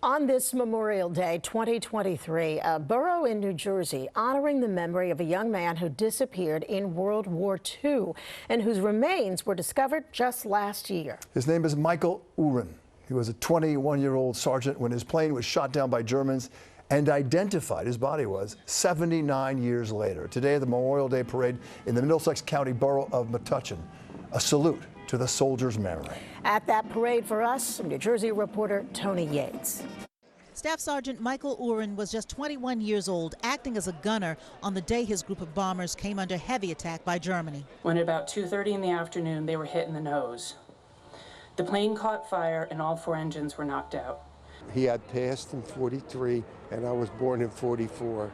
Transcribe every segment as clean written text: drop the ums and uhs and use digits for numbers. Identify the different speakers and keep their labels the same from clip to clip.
Speaker 1: On this Memorial Day 2023, a borough in New Jersey honoring the memory of a young man who disappeared in World War II and whose remains were discovered just last year.
Speaker 2: His name is Michael Uhrin. He was a 21-year-old sergeant when his plane was shot down by Germans and identified, his body was, 79 years later. Today, the Memorial Day parade in the Middlesex County borough of Metuchen. A salute to the soldiers' memory.
Speaker 1: At that parade for us, New Jersey reporter Toni Yates.
Speaker 3: Staff Sergeant Michael Uhrin was just 21 years old, acting as a gunner on the day his group of bombers came under heavy attack by Germany.
Speaker 4: When at about 2:30 in the afternoon, they were hit in the nose. The plane caught fire and all 4 engines were knocked out.
Speaker 5: He had passed in 43 and I was born in 44.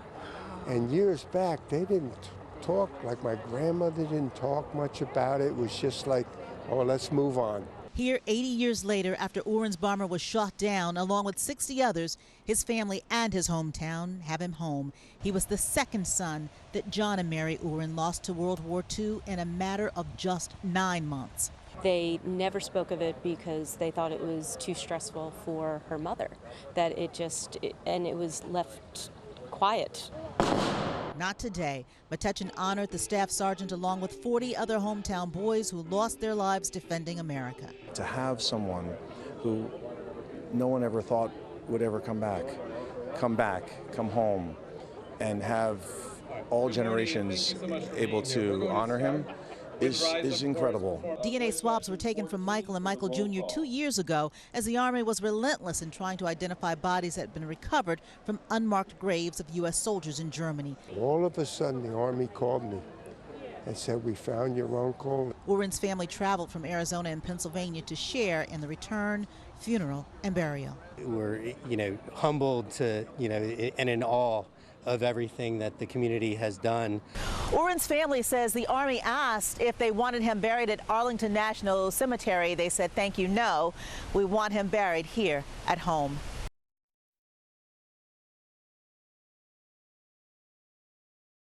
Speaker 5: And years back, they didn't talk, like my grandmother didn't talk much about it. It was just like, oh, let's move on.
Speaker 3: Here, 80 years later, after Uhrin's bomber was shot down, along with 60 others, his family and his hometown have him home. He was the second son that John and Mary Uhrin lost to World War II in a matter of just 9 months.
Speaker 6: They never spoke of it because they thought it was too stressful for her mother, that it was left quiet.
Speaker 3: Not today. Metuchen honored the staff sergeant along with 40 other hometown boys who lost their lives defending America.
Speaker 7: To have someone who no one ever thought would ever come back, come home, and have all generations able to honor him is incredible.
Speaker 3: DNA swabs were taken from Michael and Michael Jr. 2 years ago as the Army was relentless in trying to identify bodies that had been recovered from unmarked graves of U.S. soldiers in Germany.
Speaker 5: All of a sudden, the Army called me and said, we found your uncle.
Speaker 3: Uhrin's family traveled from Arizona and Pennsylvania to share in the return, funeral, and burial.
Speaker 8: We're, humbled to, and in awe of everything that the community has done.
Speaker 3: Uhrin's family says the Army asked if they wanted him buried at Arlington National Cemetery. They said, thank you, no. We want him buried here at home.